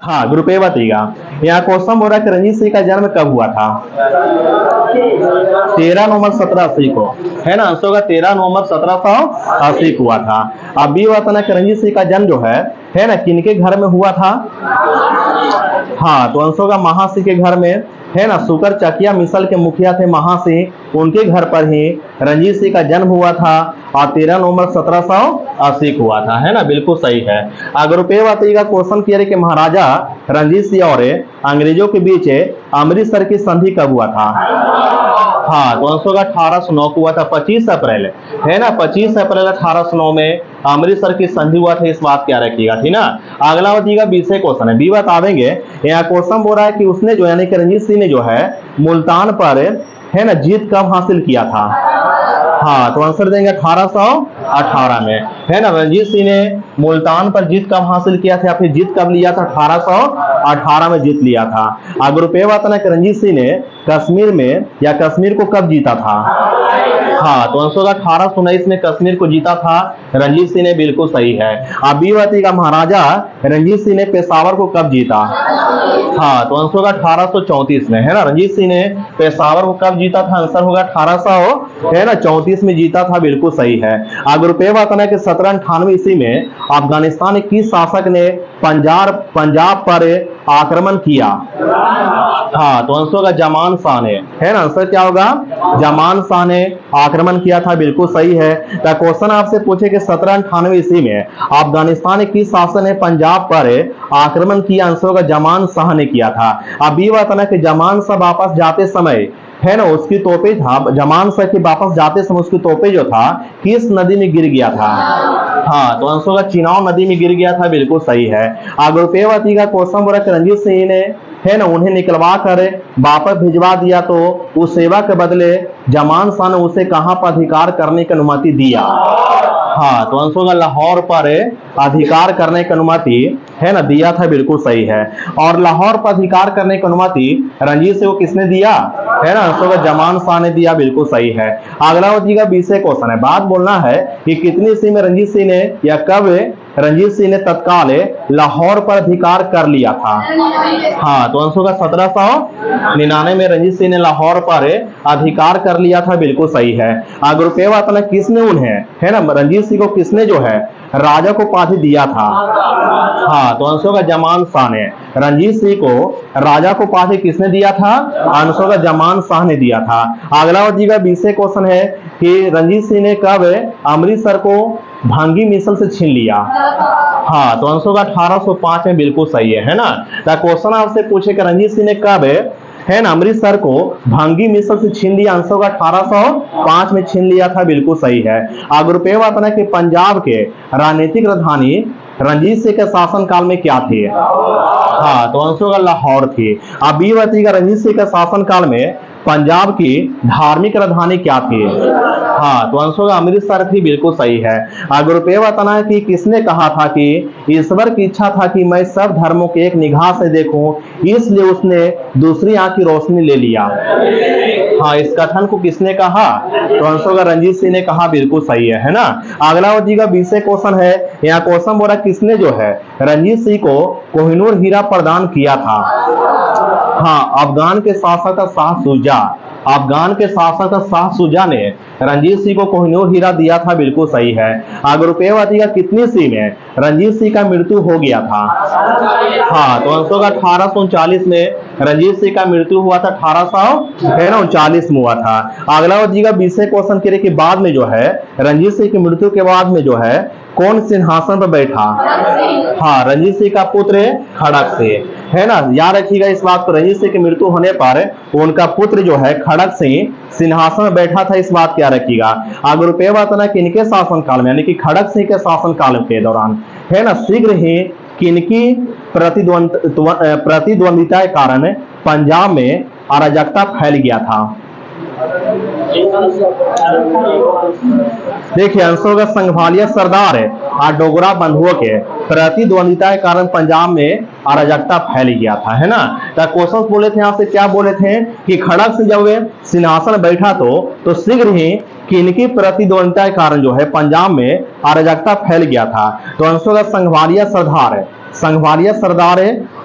हाँ, group A बताइएगा। यहाँ क्वेश्चन बोल रहा है कि रंजीत सिंह का जन्म कब हुआ था? 13 नवंबर 1780 को, है ना। आंसर होगा 13 नवंबर 1780 को हुआ था। अब भी बताना कि रंजीत सिंह का जन्म जो है ना, किनके घर में हुआ था? हाँ, तो आंसर होगा महासिंह के घर में, है ना। सुकर चकिया मिसल के मुखिया थे महासिंह, उनके घर पर ही रंजीत सिंह का जन्म हुआ था और 13 नवंबर 1780 को हुआ था, है ना। बिल्कुल सही है। अगर रुपये बताइएगा क्वेश्चन किया कि महाराजा रंजीत सिंह और अंग्रेजों के बीच अमृतसर की संधि कब हुआ था? हाँ, तो आंसर होगा 1809 को हुआ था, 25 अप्रैल, है ना। 25 अप्रैल 1809 में अमृतसर की संधि हुआ था, इस बात क्या रखिएगा, ठीक ना। अगला बताइएगा 20 क्वेश्चन है, बी बता देंगे। यहाँ क्वेश्चन बोल रहा है कि उसने जो यानी कि रंजीत सिंह ने जो है मुल्तान पर, है ना, जीत कब हासिल किया था? हाँ, तो आंसर देंगे 1818 में, है ना। रंजीत सिंह ने मुल्तान पर जीत कब हासिल किया था, फिर जीत कब लिया था? 1818 में जीत लिया था। अगर रुपये बात ना कि रंजीत सिंह ने कश्मीर में या कश्मीर को कब जीता था? हाँ, तो आंसर 1819 में कश्मीर को जीता था रंजीत सिंह ने, बिल्कुल सही है। अब बी बताइएगा महाराजा रंजीत सिंह ने पेशावर को कब जीता? हाँ, तो आंसर होगा 1834 में, है ना। रंजीत सिंह ने पेशावर को कब जीता था? आंसर होगा 1834 में जीता था, बिल्कुल सही है। अगर रुपये बताना है कि 1798 ईस्वी में अफगानिस्तान के किस शासक ने पंजाब पर आक्रमण किया? हाँ, तो आंसर होगा जमान शाह ने, है ना। आंसर क्या होगा? जमान शाह ने आक्रमण किया था, बिल्कुल सही है। तो क्वेश्चन आपसे पूछे कि 1798 ईस्वी में अफगानिस्तान के किस शासक ने पंजाब पर आक्रमण किया? आंसर होगा जमान शाह ने किया था। अब ये बताना कि जमान शाह वापस जाते समय, है ना, उसकी तोपे था, जमान शाह के वापस जाते समय उसकी तोपे जो था किस नदी में गिर गया था? हाँ, तो आंसर होगा चिनाव नदी में गिर गया था, बिल्कुल सही है। अगर रुपये का क्वेश्चन बोला कि रंजीत सिंह ने, है ना, उन्हें निकलवा कर वापस भिजवा दिया तो उस सेवा के बदले जमान शाह ने उसे कहां पर अधिकार करने की अनुमति दिया? हाँ, तो आंसर होगा लाहौर पर अधिकार करने की अनुमति, है ना, दिया था, बिल्कुल सही है। और लाहौर पर अधिकार करने की अनुमति रंजीत सिंह को किसने दिया? है ना, आंसर होगा जमान शाह ने दिया, बिल्कुल सही है। अगला होगा 20 क्वेश्चन है, बात बोलना है कि कितनी ईस्वी में रंजीत सिंह ने या कब रंजीत सिंह ने तत्काल लाहौर पर अधिकार कर लिया था? हाँ, तो आंसर होगा 1799 में रंजीत सिंह ने लाहौर पर अधिकार कर लिया था, बिल्कुल सही है। अगर रुपये वाला किसने उन्हें, है ना, रंजीत सिंह को किसने जो है राजा को उपाधि दिया था? हाँ, तो आंसर होगा जमान शाह ने। रंजीत सिंह को राजा को उपाधि किसने दिया था? आंसर होगा जमान शाह ने दिया था। अगला 20 क्वेश्चन है कि रंजीत सिंह ने कब अमृतसर को भांगी मिसल से छीन लिया? हाँ, तो आंसर होगा 1805 में, बिल्कुल सही है ना। तो क्वेश्चन आपसे पूछे कि रंजीत सिंह ने कब, है ना, अमृतसर को भांगी मिसल से छीन लिया? आंसर होगा 1805 में छीन लिया था, बिल्कुल सही है। अगर रुपये बताना कि पंजाब के राजनीतिक राजधानी रंजीत सिंह के शासन काल में क्या थी? हाँ, तो आंसर होगा लाहौर थी। अब ये बताइएगा रंजीत सिंह के शासन काल में पंजाब की धार्मिक राजधानी क्या थी? हाँ, तो आंसर होगा अमृतसर थी, बिल्कुल सही है। अगर रुपये बताना है कि किसने कहा था कि ईश्वर की इच्छा था कि मैं सब धर्मों के एक निगाह से देखूं, इसलिए उसने दूसरी आंख की रोशनी ले लिया? हाँ, इस कथन को किसने कहा? तो आंसर होगा रंजीत सिंह ने कहा, बिल्कुल सही है ना। अगला हो जाएगा 20 क्वेश्चन है। यहाँ क्वेश्चन बोला किसने जो है रंजीत सिंह को कोहिनूर हीरा प्रदान किया था? हाँ, अफगान के शासक शाह शुजा, अफगान के शासक शाह शुजा ने रंजीत सिंह को कोहिनूर हीरा दिया था, बिल्कुल सही है। अगर रुपये बताइएगा कितनी ईस्वी में रंजीत सिंह का मृत्यु हो गया था? हाँ, तो आंसर होगा 1839 में रंजीत सिंह का मृत्यु हुआ था, 1839 में हुआ था। अगला बताइएगा 20 क्वेश्चन के लिए कि बाद में जो है रंजीत सिंह की मृत्यु के बाद में जो है कौन सिंहासन पर बैठा? हाँ, रंजीत सिंह का पुत्र खड़क सिंह, है ना। याद रखिएगा इस बात को, रंजीत सिंह की मृत्यु होने पर उनका पुत्र जो है खड़क सिंह सिंहासन में बैठा था, इस बात क्या रखिएगा। अगर रुपये बताना कि इनके शासन काल में यानी कि खड़क सिंह के शासन काल के दौरान, है ना, शीघ्र ही किनकी प्रतिद्वंदिता के कारण पंजाब में अराजकता फैल गया था? देखिए आंसर होगा संघवालिया सरदार और डोगरा बंधुओं के प्रतिद्वंदिता के कारण पंजाब में अराजकता फैल गया था, है ना। तो क्वेश्चन बोले थे यहाँ से, क्या बोले थे कि खड़क सिंह जब सिंहासन बैठा तो शीघ्र ही किनकी प्रतिद्वंदिता के कारण जो है पंजाब में अराजकता फैल गया था? तो आंसर होगा संघवालिया सरदार, संघवालिया सरदार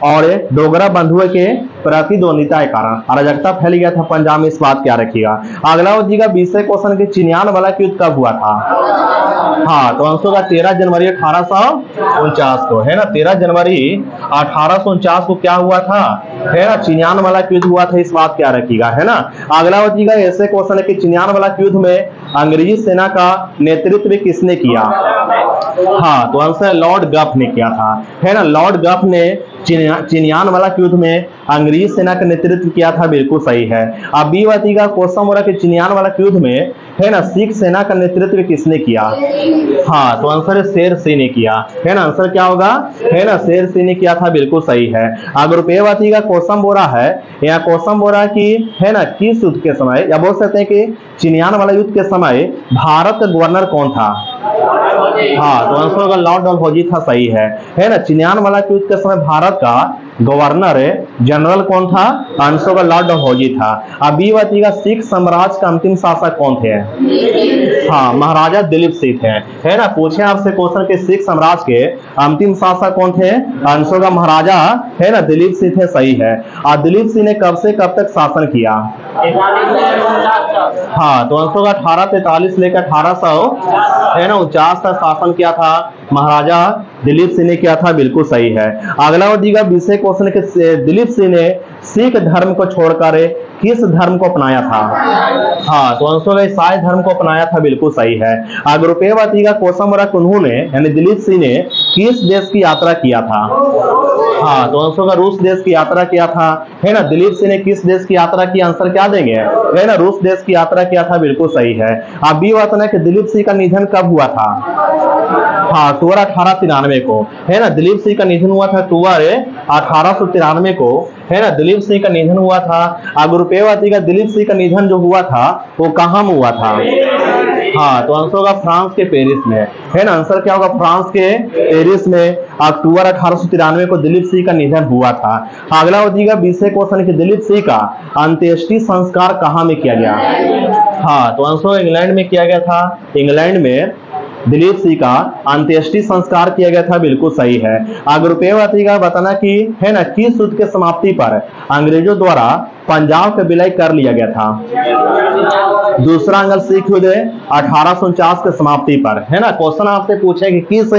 और डोगरा बंधुओं के प्रतिद्वंदिता के कारण अराजकता फैल गया था पंजाब में, इस बात क्या रखिएगा। अगला हो जाएगा 20वें क्वेश्चन के चिनियान वाला युद्ध कब हुआ था? हाँ, तो आंसर होगा 13 जनवरी 1849 को, है ना। 13 जनवरी 1849 को क्या हुआ था, है ना, चिनियान वाला युद्ध हुआ था, इस बात क्या रखिएगा, है ना। अगला हो जाएगा ऐसे क्वेश्चन है कि चिनियान वाला युद्ध में अंग्रेजी सेना का नेतृत्व किसने किया? हाँ, तो आंसर लॉर्ड गफ ने किया था, है ना। लॉर्ड गफ ने चिनियान वाला युद्ध में अंग्रेजी सेना का नेतृत्व किया था, बिल्कुल सही है। अब बी बाती का क्वेश्चन हो रहा है कि चिनियान वाला युद्ध में, है ना, सिख सेना का नेतृत्व किसने किया? हाँ, तो आंसर शेर सिंह ने किया, है ना। आंसर क्या होगा, है ना, शेर सिंह ने किया था, बिल्कुल सही है। अगर रुपये बाती का क्वेश्चन बोला है, यहाँ क्वेश्चन बोला कि, है ना, किस युद्ध के समय, या बोल सकते हैं कि चिनियान वाला युद्ध के समय भारत का गवर्नर कौन था? हाँ, तो आंसर होगा लॉर्ड डलहौजी था, सही है ना। चिनियान वाला युद्ध के समय भारत का गवर्नर जनरल कौन था? आंसर होगा लॉर्ड डलहौजी था। अब बी बाती का सिख साम्राज्य का अंतिम शासक कौन थे? हाँ, महाराजा दिलीप सिंह थे, है ना। पूछे आपसे क्वेश्चन के सिख साम्राज्य के अंतिम शासक कौन थे? आंसर होगा महाराजा, है ना, दिलीप सिंह थे, सही है। और दिलीप सिंह ने कब से कब तक शासन किया? हाँ, तो आंसर होगा 1843 लेकर 1800, है ना, 49 तक शासन किया था महाराजा दिलीप सिंह ने किया था, बिल्कुल सही है। अगला हो जाएगा 20वें क्वेश्चन के दिलीप सिंह ने सिख धर्म को छोड़कर किस धर्म को अपनाया था? हाँ, तो आंसर है ईसाई धर्म को अपनाया था, बिल्कुल सही है। अगर रुपये बाती का क्वेश्चन हो रहा है, उन्होंने यानी दिलीप सिंह ने किस देश की यात्रा किया था? हाँ, तो आंसर का रूस देश की यात्रा किया था, है ना। दिलीप सिंह ने किस देश की यात्रा की? आंसर क्या देंगे, है ना, रूस देश की यात्रा किया था, बिल्कुल सही है। अब बी बात है कि दिलीप सिंह का निधन कब हुआ था? हाँ, अक्टूबर 1893 को, है ना। दिलीप सिंह का निधन हुआ था अक्टूबर 1893 को, है ना, दिलीप सिंह का निधन हुआ था। अगर रुपये बाती का दिलीप सिंह का निधन जो हुआ था वो कहाँ में हुआ था? हाँ, तो आंसर होगा फ्रांस के पेरिस में, है ना। आंसर क्या होगा, फ्रांस के पेरिस में अक्टूबर 1893 को दिलीप सिंह का निधन हुआ था। अगला हो जाएगा 20वें क्वेश्चन कि दिलीप सिंह का अंत्येष्टि संस्कार कहाँ में किया गया? हाँ, तो आंसर इंग्लैंड में किया गया था। इंग्लैंड में दिलीप सिंह का अंत्येष्टि संस्कार किया गया था, बिल्कुल सही है। अगर रुपये बाती का बताना कि, है ना, किस युद्ध के समाप्ति पर अंग्रेजों द्वारा पंजाब का विलय कर लिया गया था? दूसरा अंग्ल सिख युद्ध 1849 के समाप्ति पर, है ना। क्वेश्चन आपसे पूछे कि किस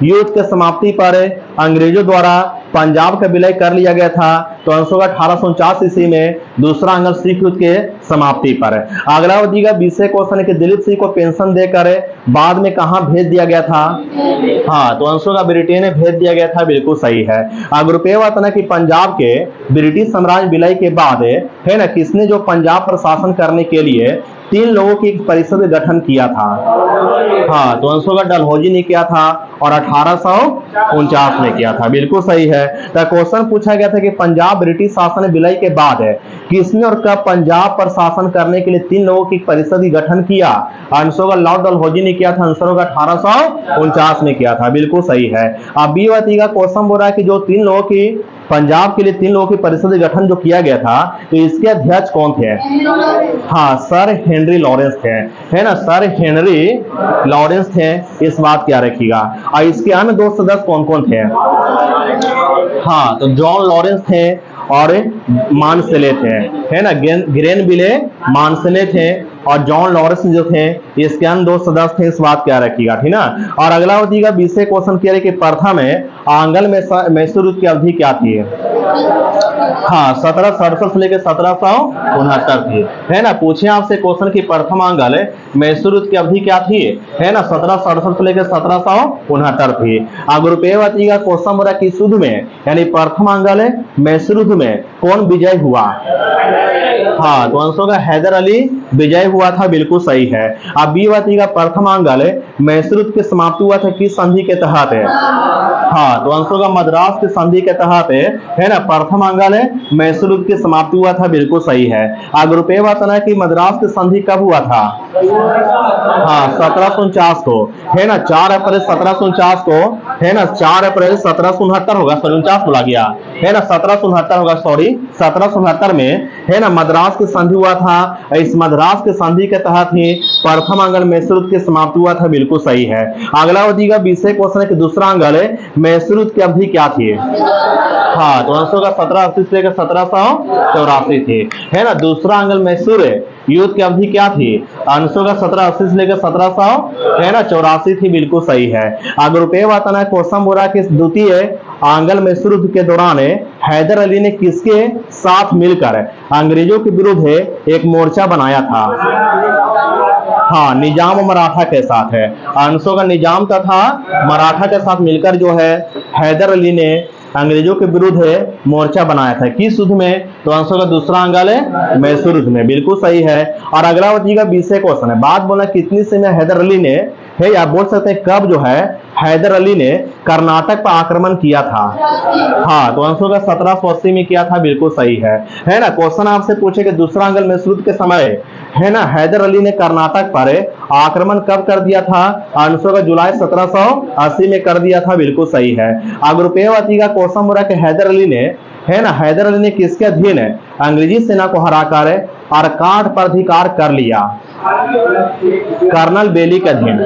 युद्ध के समाप्ति पर अंग्रेजों द्वारा पंजाब का विलय कर लिया गया था? तो आंसर होगा 1849 ईस्वी में दूसरा अंग्ल सिख युद्ध के समाप्ति पर। अगला हो जाएगा 20वें क्वेश्चन कि दिलीप सिंह को पेंशन देकर बाद में कहां भेज दिया गया था? हाँ, तो आंसर होगा ब्रिटेन में भेज दिया गया था, बिल्कुल सही है। अगर रुपये बात ना कि पंजाब के ब्रिटिश साम्राज्य विलय के बाद, है ना, किसने जो पंजाब पर शासन करने के लिए 3 लोगों की एक परिषद गठन किया था? हाँ, तो आंसर होगा डलहौजी ने किया था और 1849 में किया था, बिल्कुल सही है। तो क्वेश्चन पूछा गया था कि पंजाब ब्रिटिश शासन विलय के बाद किसने और कब पंजाब पर शासन करने के लिए 3 लोगों की परिषद गठन किया? आंसर होगा लॉर्ड डलहौजी ने किया था। आंसर होगा 1849 में किया था, बिल्कुल सही है। अब बी बाती का क्वेश्चन बोल रहा है कि जो 3 लोगों की पंजाब के लिए 3 लोगों की परिषद गठन जो किया गया था, तो इसके अध्यक्ष कौन थे? हाँ, सर हेनरी लॉरेंस थे, है ना, सर हेनरी लॉरेंस थे, इस बात क्या रखिएगा। और इसके अन्य 2 सदस्य कौन कौन थे? हाँ, तो जॉन लॉरेंस थे और मानसेले थे, है ना, ग्रेनविले मानसेले थे और जॉन लॉरेंस जो थे इसके अन्य 2 सदस्य थे, इस बात क्या रखिएगा, ठीक ना। और अगला हो जाएगा 20वें क्वेश्चन किया कि प्रथम आंग्ल में मैसूर युद्ध की अवधि क्या थी? हाँ, 1767 से लेकर 1769 थी, है ना। पूछे आपसे क्वेश्चन की प्रथम आंग्ल मैसूर युद्ध की अवधि क्या थी? है ना, 1767 से लेकर 1769 थी। अगर रुपये बाती का क्वेश्चन हो रहा है कि युद्ध में यानी प्रथम आंग्ल मैसूर युद्ध में कौन विजय हुआ? हाँ, तो आंसर होगा हैदर अली विजय हुआ था, बिल्कुल सही है। अब बी बाती का प्रथम आंग्ल मैसूर युद्ध की समाप्ति हुआ था किस संधि के तहत? हाँ, तो आंसर होगा मद्रास की संधि के तहत, है ना, प्रथम आंग्ल मैसूर युद्ध की समाप्ति हुआ था, बिल्कुल सही है। अगर रुपये बताना है कि मद्रास की संधि कब हुआ था? हाँ, 1749 को, है ना, 4 अप्रैल 1749 को, है ना, 4 अप्रैल 1769 होगा, 49 बोला गया, है ना, 1769 होगा, सॉरी 1769 में है ना, मद्रास की संधि हुआ था। इस मद्रास की संधि के तहत ही प्रथम अंगल मैसूर युद्ध की समाप्ति हुआ था, बिल्कुल सही है। अगला हो जाएगा 20वें क्वेश्चन है कि दूसरा अंगल मैसूर युद्ध की अवधि क्या थी? हाँ, तो आंसर का 1780 से लेकर 1784 थी, है ना। दूसरा अंगल मैसूर युद्ध की अवधि क्या थी? आंसर का 1780 से लेकर 1784 थी, बिल्कुल सही है। अगर रुपये बताना है क्वेश्चन बोला कि द्वितीय आंगल मैसूर युद्ध के दौरान हैदर अली ने किसके साथ मिलकर अंग्रेजों के विरुद्ध एक मोर्चा बनाया था? हाँ, निजाम और मराठा के साथ है। आंसर का निजाम तथा मराठा के साथ मिलकर जो है हैदर अली ने अंग्रेजों के विरुद्ध मोर्चा बनाया था। किस युद्ध में? तो आंसर का दूसरा अंगल है मैसूर युद्ध में, बिल्कुल सही है। और अगला बचेगा 20वें क्वेश्चन है, बात बोला कितनी से में हैदर अली ने, है या बोल सकते हैं कब जो है हैदर अली ने कर्नाटक पर आक्रमण किया था? हाँ, तो आंसर का 1780 में किया था, बिल्कुल सही है ना। क्वेश्चन आपसे पूछे कि दूसरा अंगल मैसूर युद्ध के समय, है ना, हैदर अली ने कर्नाटक पर आक्रमण कब कर दिया था? आंसर का जुलाई 1780 में कर दिया था, बिल्कुल सही है। अगर रुपये का क्वेश्चन बोला कि हैदर अली ने, है ना, हैदर अली ने किसके अधीन अंग्रेजी सेना को हराकर अरकाट पर अधिकार कर लिया? कर्नल बेली के अधीन।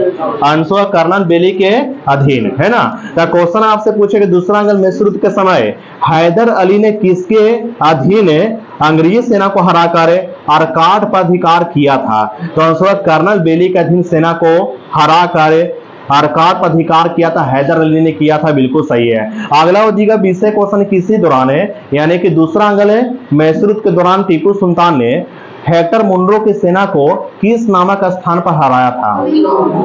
आंसर कर्नल बेली के अधीन, है ना। तो क्वेश्चन आपसे पूछे कि दूसरा अंगल मैसूर युद्ध के समय हैदर अली ने किसके अधीन अंग्रेजी सेना को हराकर अरकाट पर अधिकार किया था? तो आंसर कर्नल बेली के अधीन सेना को हराकर अरकाट पर अधिकार किया था, हैदर अली ने किया था, बिल्कुल सही है। अगला हो जाएगा 20वें क्वेश्चन, किसी दौरान यानी कि दूसरा अंगल मैसूर युद्ध के दौरान टीपू सुल्तान ने हेक्टर मुनरो की सेना को किस नामक स्थान पर हराया था?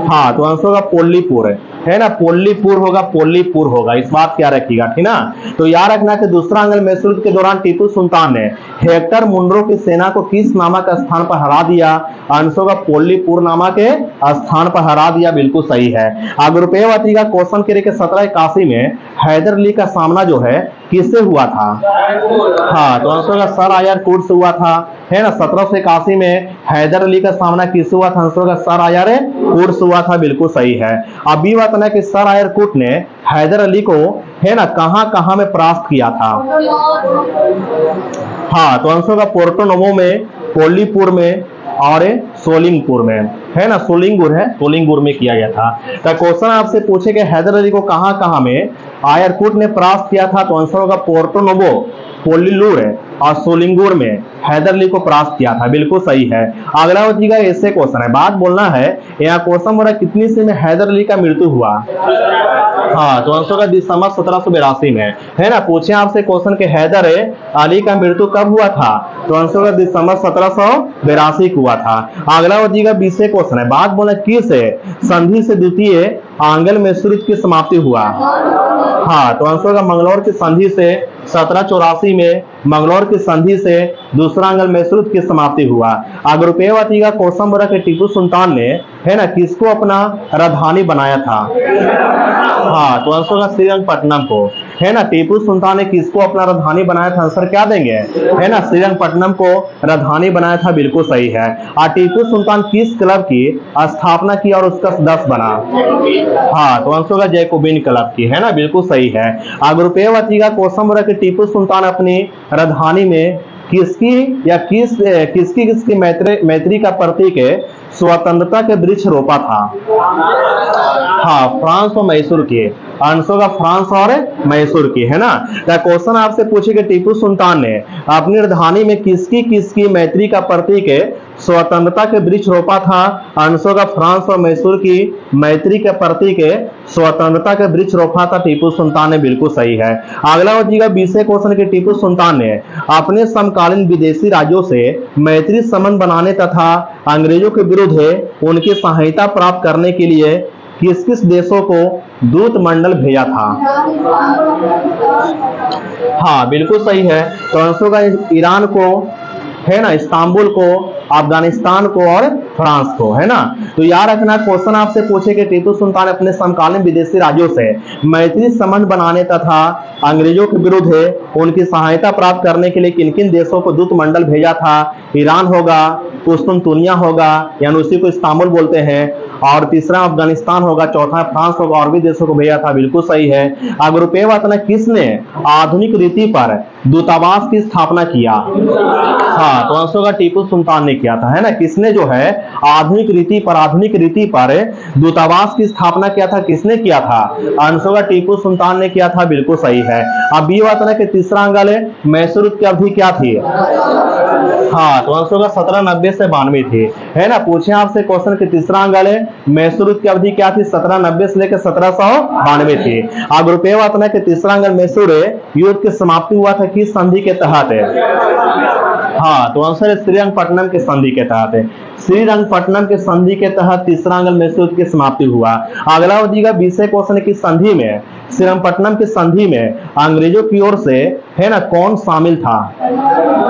हाँ, तो आंसर होगा पोल्लीपुर, है ना, पोल्लीपुर होगा, पोल्लीपुर होगा, इस बात क्या रखिएगा, ठीक ना। तो याद रखना कि दूसरा अंगल मैसूर युद्ध के दौरान टीपू सुल्तान ने हेक्टर मुनरो की सेना को किस नामक स्थान पर हरा दिया? आंसर होगा पोल्लीपुर नामक स्थान पर हरा दिया, बिल्कुल सही है। अगर रुपये का क्वेश्चन करे कि 1781 में हैदर अली का सामना जो है किससे हुआ था? हाँ, तो आंसर का सर आयर कोट से हुआ था, है ना। 1781 में हैदर अली का सामना किससे हुआ था? आंसर का सर आयर कोट से हुआ था, बिल्कुल सही है। अब भी बात है कि सर आयर कोट ने हैदर अली को, है ना, कहां में परास्त किया था? हाँ, तो आंसर का पोर्टो नोवो में, पोल्लीपुर में और सोलिंगपुर में, है ना, सोलिंगपुर में किया गया था। तो क्वेश्चन आपसे पूछे कि हैदर अली को कहां में आयरकुट ने परास्त किया था? तो आंसर होगा पोर्टो नोवो, पोल्लीलूर और सोलिंगुर में हैदर अली को परास्त किया था, बिल्कुल सही है। अगला हो जाएगा ऐसे क्वेश्चन है, बात बोलना है यहाँ क्वेश्चन बोला कितनी से में हैदर अली का मृत्यु हुआ? हाँ, तो आंसर का दिसंबर 1782 में, है ना। पूछे आपसे क्वेश्चन के हैदर अली का मृत्यु कब हुआ था? तो आंसर का दिसंबर 1782 को हुआ था। अगला हो जाएगा 20वें क्वेश्चन है, बात बोला किस संधि से द्वितीय आंगल मैसूर युद्ध की समाप्ति हुआ? हाँ, तो आंसर का मंगलौर की संधि से 1784 में मंगलौर की संधि से दूसरा आंगल मैसूर युद्ध की समाप्ति हुआ। अगर रुपये का क्वेश्चन बोला कि टीपू सुल्तान ने, है ना, किसको अपना राजधानी बनाया था? हाँ, तो आंसर का श्रीरंगपट्टनम को, है ना। टीपू सुल्तान ने किसको अपना राजधानी बनाया था? आंसर क्या देंगे, है ना, श्रीरंगपट्टनम को राजधानी बनाया था, बिल्कुल सही है। और टीपू सुल्तान किस क्लब की स्थापना की और उसका सदस्य बना? हाँ, तो आंसर का जैकोबिन क्लब की, है ना, बिल्कुल सही है। अगर रुपये का क्वेश्चन बोला कि टीपू सुल्तान अपनी राजधानी में किसकी मैत्री का प्रतीक स्वतंत्रता के वृक्ष रोपा था? हाँ, फ्रांस और मैसूर की। आंसर का फ्रांस और मैसूर की, है ना। तो क्वेश्चन आपसे पूछे कि टीपू सुल्तान ने अपनी राजधानी में किसकी मैत्री का प्रतीक स्वतंत्रता के वृक्ष रोपा था? आंसर का फ्रांस और मैसूर की मैत्री के प्रतीक स्वतंत्रता के वृक्ष रोपा था टीपू सुल्तान ने, बिल्कुल सही है। अगला हो जाएगा 20वें क्वेश्चन के टीपू सुल्तान ने अपने समकालीन विदेशी राज्यों से मैत्री संबंध बनाने तथा अंग्रेजों के विरुद्ध उनकी सहायता प्राप्त करने के लिए किस किस देशों को दूत मंडल भेजा था? हाँ, बिल्कुल सही है। तो आंसर का ईरान को, है ना, इस्तांबुल को, अफगानिस्तान को और फ्रांस को, है ना। तो याद रखना क्वेश्चन आपसे पूछे कि टीपू सुल्तान अपने समकालीन विदेशी राज्यों से मैत्री संबंध बनाने तथा अंग्रेजों के विरुद्ध उनकी सहायता प्राप्त करने के लिए किन किन देशों को दूत मंडल भेजा था? ईरान होगा, कुस्तुनतुनिया होगा, यानी उसी को इस्तांबुल बोलते हैं, और तीसरा अफगानिस्तान होगा, चौथा फ्रांस होगा, और भी देशों को भेजा था, बिल्कुल सही है। अब रुपये वतन किसने आधुनिक रीति पर दूतावास की स्थापना किया? हाँ, तो आंसर होगा टीपू सुल्तान ने किया था, है ना। किसने जो है आधुनिक रीति पर दूतावास की स्थापना किया था, किसने किया था? आंसर होगा टीपू सुल्तान ने किया था, बिल्कुल सही है। अब बी वतन के तीसरा अंगल है, मैसूर की अवधि क्या थी? हाँ, तो आंसर होगा 1790 से 92 थी, है ना। पूछे आपसे क्वेश्चन के तीसरा अंगल है, मैसूर की अवधि क्या थी? 1790 से लेकर 1792 थी। अब रुपये वतन के तीसरा अंगल मैसूर युद्ध की समाप्ति हुआ था किस संधि के तहत है? हाँ, तो आंसर है श्रीरंगपट्टनम के संधि के तहत है। श्रीरंगपट्टनम के संधि के तहत तीसरा अंगल मैसूर की समाप्ति हुआ। अगला दिएगा 20 क्वेश्चन की संधि में, श्रीरंगपट्टनम की संधि में अंग्रेजों की ओर से, है ना, कौन शामिल था?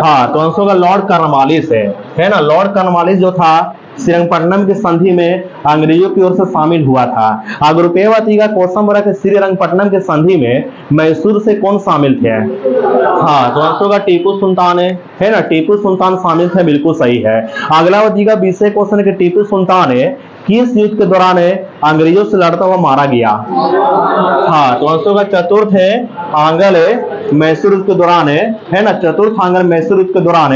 हाँ, तो आंसर होगा लॉर्ड कॉर्नवालिस है ना। लॉर्ड कॉर्नवालिस जो था श्रीरंगपट्टनम की संधि में अंग्रेजों की ओर से शामिल हुआ था। अगर रुपये का क्वेश्चन बोला कि श्रीरंगपट्टनम की संधि में मैसूर से कौन शामिल थे? हाँ, तो आंसर होगा टीपू सुल्तान है ना। टीपू सुल्तान शामिल थे, बिल्कुल सही है। अगला दिएगा 20 क्वेश्चन के टीपू सुल्तान किस युद्ध के दौरान अंग्रेजों से लड़ता हुआ मारा गया? हाँ, तो आंसर होगा चतुर्थ आंगल मैसूर युद्ध के दौरान है ना। चतुर्थ आंगल मैसूर युद्ध के दौरान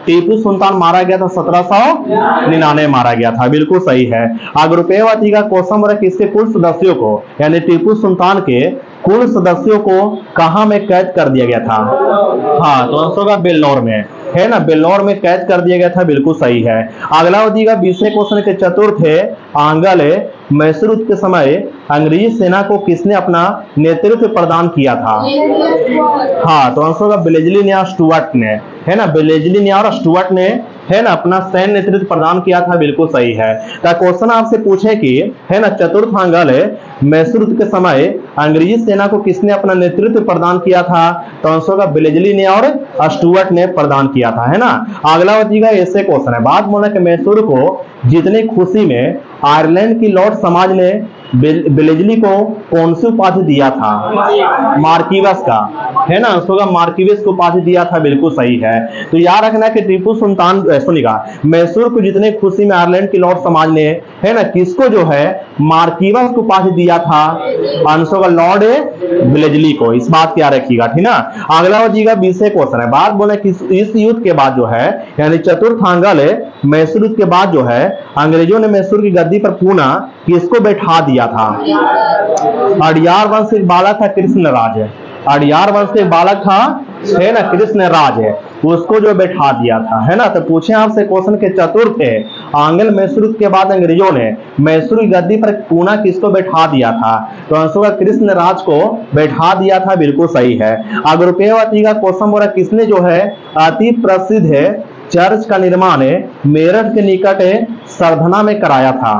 टीपू सुल्तान मारा गया था, 1799 मारा गया था, बिल्कुल सही है। अगर रुपये का क्वेश्चन बोला कि इसके कुल सदस्यों को, यानी टीपू सुल्तान के कुल सदस्यों को कहां में कैद कर दिया गया था? हाँ, तो आंसर होगा बेल्लौर में, है ना। बेल्लौर में कैद कर दिया गया था, बिल्कुल सही है। अगला दिएगा 20 क्वेश्चन के चतुर्थ आंगल मैसूर युद्ध के समय अंग्रेजी सेना को किसने अपना नेतृत्व प्रदान किया था? हाँ, तो आंसर होगा ब्लेजली ने और स्टुअर्ट ने, है ना। ब्लेजली ने और स्टुअर्ट ने, है ना, अपना सैन्य नेतृत्व प्रदान किया था, बिल्कुल सही है। तो क्वेश्चन आपसे पूछे कि, है ना, चतुर्थ आंगल मैसूर युद्ध के समय अंग्रेजी सेना को किसने अपना नेतृत्व प्रदान किया था? तो आंसर होगा ब्लेजली ने और स्टुअर्ट ने प्रदान किया था, है ना। अगला दिएगा ऐसे क्वेश्चन है, बात बोला कि मैसूर को जीतने खुशी में आयरलैंड की लॉर्ड समाज ने ब्लेजली को कौन सी उपाधि दिया था? मार्किवस का, है ना। आंसर मार्किवस को उपाधि दिया था, बिल्कुल सही है। तो याद रखना कि टीपू सुल्तान सुनिएगा, मैसूर को जितने खुशी में आयरलैंड की लॉर्ड समाज ने, है ना, किसको जो है मार्किवस को उपाधि दिया था? आंसर लॉर्ड ब्लेजली को, इस बात की याद रखिएगा, ठीक ना। अगला दिएगा 20 क्वेश्चन है, बात बोले कि इस युद्ध के बाद जो है, यानी चतुर्थ आंगल मैसूर युद्ध के बाद जो है अंग्रेजों ने मैसूर की गद्दी पर पुनः किसको बैठा दिया था? अडियार वंश के बालक था कृष्णराज, अडियार वंश के बालक था, है ना, कृष्णराज उसको जो बैठा दिया था, है ना। तो पूछे आपसे क्वेश्चन के चतुर्थ आंगल मैसूर युद्ध के बाद अंग्रेजों ने मैसूर की गद्दी पर पुनः किसको बैठा दिया था? तो आंसर कृष्णराज को बैठा दिया था, बिल्कुल सही है। अगर रुपये का क्वेश्चन बोला किसने जो है अति प्रसिद्ध है चर्च का निर्माण मेरठ के निकट सरधना में कराया था?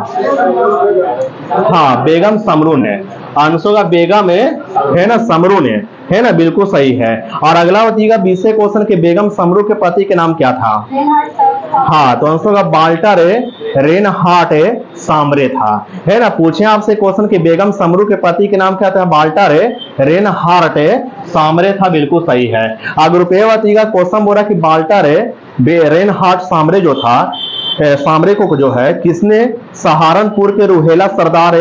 हाँ, बेगम समरू ने। आंसर का बेगम है ना, समरू ने, है ना, बिल्कुल सही है। और अगला बताइएगा 20 क्वेश्चन के बेगम समरू के पति के नाम क्या था? हाँ, तो आंसर का बाल्टर रेनहार्ट सामरे था, है ना। पूछे आपसे क्वेश्चन के बेगम समरू के पति के नाम क्या था? बाल्टर रेनहार्ट सामरे था, बिल्कुल सही है। अगर रुपये बताइएगा क्वेश्चन बोला कि बाल्टर रेनहार्ट सामरे जो था, सामरे को जो है किसने सहारनपुर के रुहेला सरदार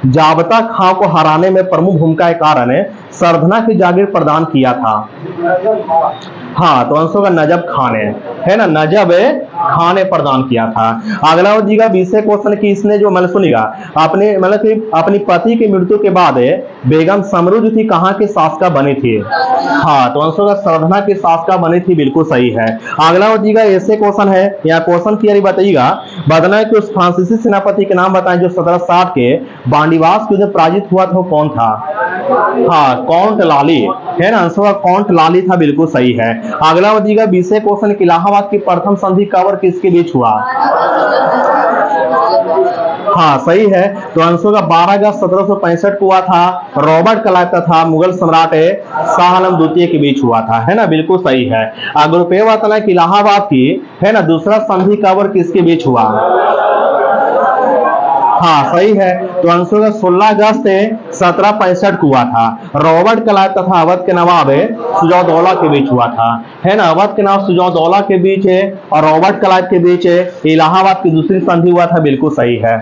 जाबता खां को हराने में प्रमुख भूमिका के कारण सरधना की जागीर प्रदान किया था? हाँ, तो आंसर का नजब खान है ना, नजब खान ने प्रदान किया था। अगला दिएगा 20 क्वेश्चन की, इसने जो मतलब सुनिएगा अपने मतलब कि अपनी पति की मृत्यु के बाद बेगम समरू जो थी कहाँ की शासका बनी थी? हाँ, तो आंसर का सरधना की शासका बनी थी, बिल्कुल सही है। अगला दिएगा ऐसे क्वेश्चन है, या क्वेश्चन की बताइएगा, बताना है कि उस फ्रांसीसी सेनापति के नाम बताएं जो 1760 के बांडीवास के युद्ध पराजित हुआ था, कौन था? हाँ, काउंट लाली, है ना। आंसर काउंट लाली था, बिल्कुल सही है। अगला दिएगा 20 क्वेश्चन की, इलाहाबाद की प्रथम संधि कवर किसके बीच हुआ? हाँ, सही है। तो आंसर का 12 अगस्त 1765 को हुआ था, रॉबर्ट क्लाइव तथा मुगल सम्राट शाह आलम द्वितीय के बीच हुआ था, है ना, बिल्कुल सही है। अगर रुपये बताना कि इलाहाबाद की, है ना, दूसरा संधि कवर किसके बीच हुआ? हाँ, सही है। तो आंसर का 16 अगस्त 1765 को हुआ था, रॉबर्ट क्लाइव तथा अवध के नवाब सुजाउद्दौला के बीच हुआ था, है ना। अवध के नवाब सुजाउद्दौला के बीच और रॉबर्ट क्लाइव के बीच इलाहाबाद की दूसरी संधि हुआ था, बिल्कुल सही है।